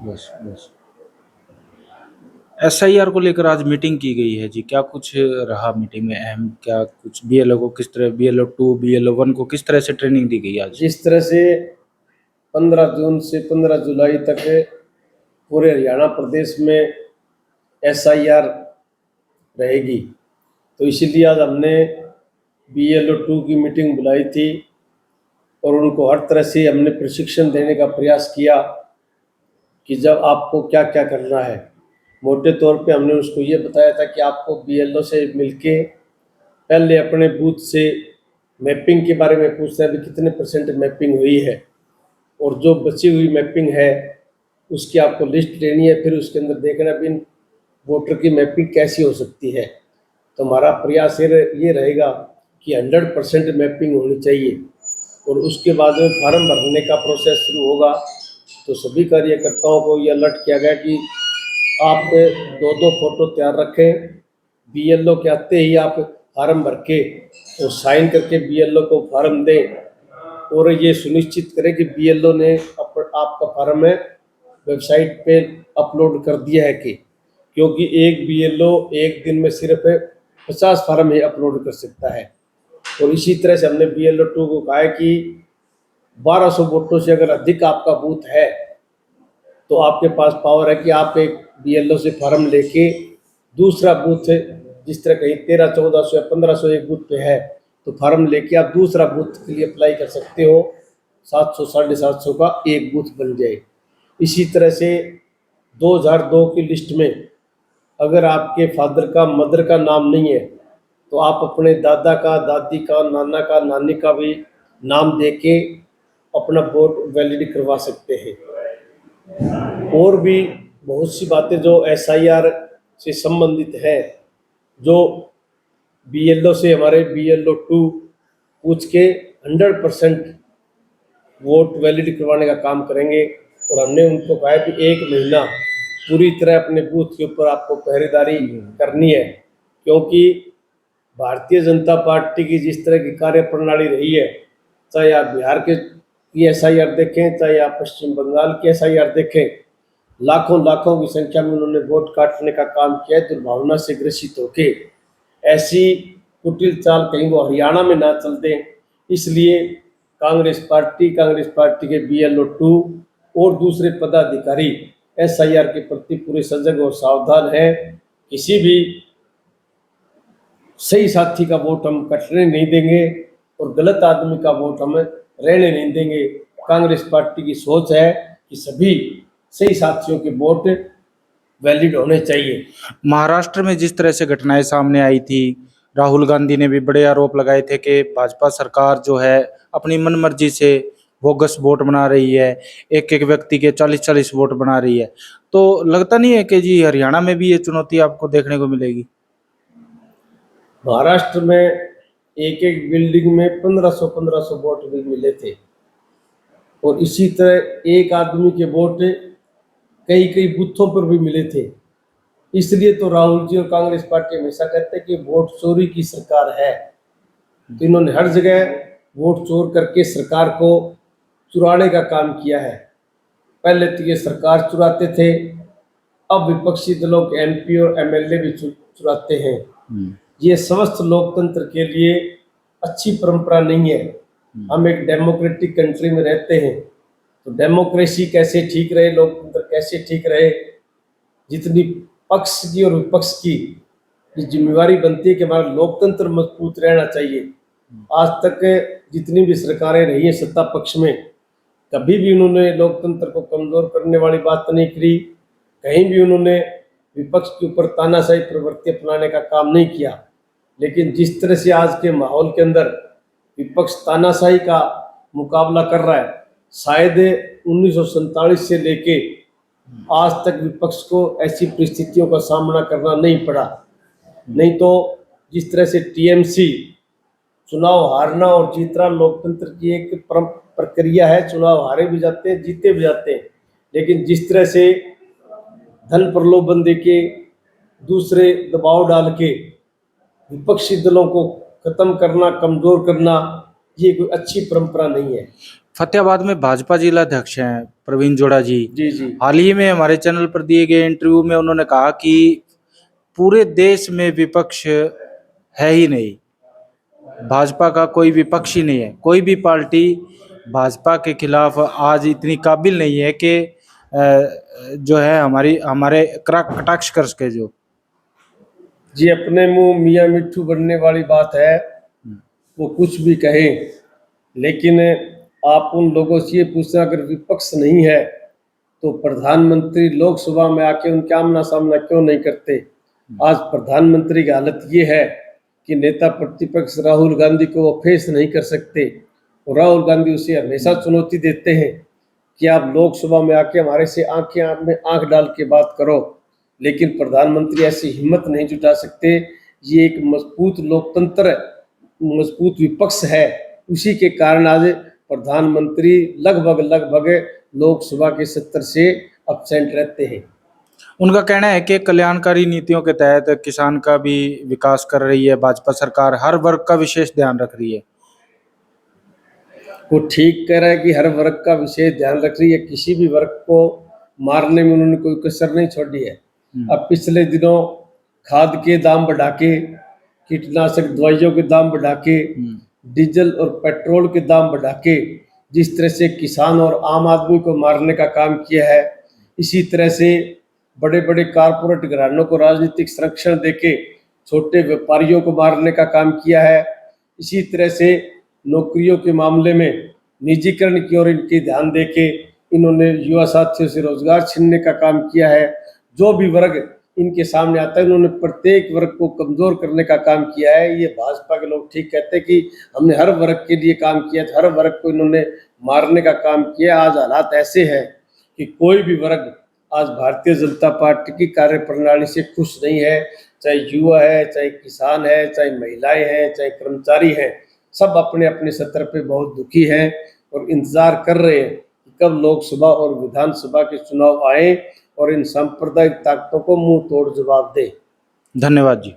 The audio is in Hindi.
बस बस। एसआईआर को लेकर आज मीटिंग की गई है जी, क्या कुछ रहा मीटिंग में अहम? क्या कुछ बीएलओ को किस तरह, बीएलओ 2 बीएलओ 1 को किस तरह से ट्रेनिंग दी गई आज? जिस तरह से 15 जून से 15 जुलाई तक पूरे हरियाणा प्रदेश में एसआईआर रहेगी, तो इसीलिए आज हमने BLO 2 की मीटिंग बुलाई थी और उनको हर तरह से हमने प्रशिक्षण देने का प्रयास किया कि जब आपको क्या क्या करना है। मोटे तौर पे हमने उसको ये बताया था कि आपको BLO से मिलके पहले अपने बूथ से मैपिंग के बारे में पूछना है कि कितने % मैपिंग हुई है, और जो बची हुई मैपिंग है उसकी आपको लिस्ट लेनी है। फिर उसके अंदर देखना भी वोटर की मैपिंग कैसी हो सकती है। तो हमारा प्रयास ये रहेगा कि 100% मैपिंग होनी चाहिए, और उसके बाद में फार्म भरने का प्रोसेस शुरू होगा। तो सभी कार्यकर्ताओं को ये अलर्ट किया गया कि आप 2-2 फोटो तैयार रखें। BLO के आते ही आप फार्म भर के और साइन करके BLO को फार्म दें, और ये सुनिश्चित करें कि BLO ने आपका फार्म है वेबसाइट पे अपलोड कर दिया है कि, क्योंकि एक BLO एक दिन में सिर्फ 50 फार्म ही अपलोड कर सकता है। और इसी तरह से हमने BLO 2 को कहा है कि 1200 वोटों से अगर अधिक आपका बूथ है तो आपके पास पावर है कि आप एक BLO से फार्म लेके दूसरा बूथ, जिस तरह कहीं 1300-1400 या 1500 एक बूथ पे है, तो फार्म लेके आप दूसरा बूथ के लिए अप्लाई कर सकते हो। 700 750 का एक बूथ बन जाए। इसी तरह से 2002 की लिस्ट में अगर आपके फादर का मदर का नाम नहीं है तो आप अपने दादा का, दादी का, नाना का, नानी का भी नाम देके अपना वोट वैलिड करवा सकते हैं। और भी बहुत सी बातें जो SIR से संबंधित है, जो BLO से हमारे BLO 2 पूछ के 100% वोट वैलिड करवाने का काम करेंगे। और हमने उनको कहा कि 1 महीना पूरी तरह अपने बूथ के ऊपर आपको पहरेदारी करनी है, क्योंकि भारतीय जनता पार्टी की जिस तरह की कार्य प्रणाली रही है, चाहे आप बिहार की SIR देखें, चाहे आप पश्चिम बंगाल की SIR देखें, लाखों लाखों की संख्या में उन्होंने वोट काटने का काम किया है दुर्भावना से ग्रसित होके। ऐसी कुटिल चाल कहीं वो हरियाणा में ना चल दें, इसलिए कांग्रेस पार्टी के BLO 2 और दूसरे पदाधिकारी SIR के प्रति पूरे सजग और सावधान हैं। किसी भी सही साथी का वोट हम कटने नहीं देंगे और गलत आदमी का वोट हम रहने नहीं देंगे। कांग्रेस पार्टी की सोच है कि सभी सही साथियों के वोट वैलिड होने चाहिए। महाराष्ट्र में जिस तरह से घटनाएं सामने आई थी, राहुल गांधी ने भी बड़े आरोप लगाए थे कि भाजपा सरकार जो है अपनी मनमर्जी से बोगस वोट बना रही है, एक एक व्यक्ति के 40-40 वोट बना रही है। तो लगता नहीं है कि जी हरियाणा में भी ये चुनौती आपको देखने को मिलेगी? महाराष्ट्र में एक एक बिल्डिंग में 1500 वोट भी मिले थे, और इसी तरह एक आदमी के वोट कई कई बूथों पर भी मिले थे। इसलिए तो राहुल जी और कांग्रेस पार्टी हमेशा कहते हैं कि वोट चोरी की सरकार है। तो इन्होंने हर जगह वोट चोर करके सरकार को चुराने का काम किया है। पहले तो ये सरकार चुराते थे, अब विपक्षी दलों के MP और MLA भी चुराते हैं। ये समस्त लोकतंत्र के लिए अच्छी परंपरा नहीं है। हम एक डेमोक्रेटिक कंट्री में रहते हैं, तो डेमोक्रेसी कैसे ठीक रहे, लोकतंत्र कैसे ठीक रहे, जितनी पक्ष की और विपक्ष की ये जिम्मेवारी बनती है कि हमारा लोकतंत्र मजबूत रहना चाहिए। आज तक जितनी भी सरकारें रही हैं सत्ता पक्ष में, कभी भी उन्होंने लोकतंत्र को कमजोर करने वाली बात नहीं करी। कहीं भी उन्होंने विपक्ष के ऊपर तानाशाही प्रवृत्ति अपनाने का काम नहीं किया। लेकिन जिस तरह से आज के माहौल के अंदर विपक्ष तानाशाही का मुकाबला कर रहा है, शायद 1947 से लेके आज तक विपक्ष को ऐसी परिस्थितियों का सामना करना नहीं पड़ा। नहीं तो जिस तरह से TMC चुनाव हारना और जीतना लोकतंत्र की एक प्रक्रिया है, चुनाव हारे भी जाते हैं, जीते भी जाते हैं, लेकिन जिस तरह से धन प्रलोभन देके, दूसरे दबाव डाल के विपक्षी दलों को खत्म करना, कमजोर करना, ये कोई अच्छी परंपरा नहीं है। फतेहाबाद में भाजपा जिला अध्यक्ष हैं प्रवीण जोड़ा जी। जी जी। हाल ही में हमारे चैनल पर दिए गए इंटरव्यू में उन्होंने कहा कि पूरे देश में विपक्ष है ही नहीं, भाजपा का कोई विपक्ष ही नहीं है, कोई भी पार्टी भाजपा के खिलाफ आज इतनी काबिल नहीं है कि जो है हमारे कटाक्ष कर सके। जो जी, अपने मुंह मियाँ मिट्ठू बनने वाली बात है, वो कुछ भी कहें, लेकिन आप उन लोगों से ये पूछना, अगर विपक्ष नहीं है तो प्रधानमंत्री लोकसभा में आके उनका आमना सामना क्यों नहीं करते। आज प्रधानमंत्री की हालत ये है कि नेता प्रतिपक्ष राहुल गांधी को वो फेस नहीं कर सकते, और राहुल गांधी उसे हमेशा चुनौती देते हैं कि आप लोकसभा में आके हमारे से आंखें में आंख डाल के बात करो, लेकिन प्रधानमंत्री ऐसी हिम्मत नहीं जुटा सकते। ये एक मजबूत लोकतंत्र, मजबूत विपक्ष है, उसी के कारण आज प्रधानमंत्री लगभग लोकसभा के 70 से एब्सेंट रहते हैं। उनका कहना है कि कल्याणकारी नीतियों के तहत किसान का भी विकास कर रही है भाजपा सरकार, हर वर्ग का विशेष ध्यान रख रही है। वो ठीक कह रहा है कि हर वर्ग का विशेष ध्यान रख रही है, किसी भी वर्ग को मारने में उन्होंने कोई कसर नहीं छोड़ी है। अब पिछले दिनों खाद के दाम बढ़ा के, कीटनाशक दवाइयों के दाम बढ़ा के, डीजल और पेट्रोल के दाम बढ़ा के जिस तरह से किसान और आम आदमी को मारने का काम किया है, इसी तरह से बड़े बड़े कारपोरेट घरानों को राजनीतिक संरक्षण देके छोटे व्यापारियों को मारने का काम किया है। इसी तरह से नौकरियों के मामले में निजीकरण की ओर इनके ध्यान देके इन्होंने युवा साथियों से रोजगार छीनने का काम किया है। जो भी वर्ग इनके सामने आता है, इन्होंने प्रत्येक वर्ग को कमजोर करने का काम किया है। ये भाजपा के लोग ठीक कहते हैं कि हमने हर वर्ग के लिए काम किया, हर वर्ग को इन्होंने मारने का काम किया। आज हालात ऐसे हैं कि कोई भी वर्ग आज भारतीय जनता पार्टी की कार्यप्रणाली से खुश नहीं है, चाहे युवा है, चाहे किसान है, चाहे महिलाएं हैं, चाहे कर्मचारी हैं, सब अपने अपने स्तर पे बहुत दुखी हैं और इंतजार कर रहे हैं कि कब लोकसभा और विधानसभा के चुनाव आए और इन सांप्रदायिक ताकतों को मुंह तोड़ जवाब दे। धन्यवाद जी।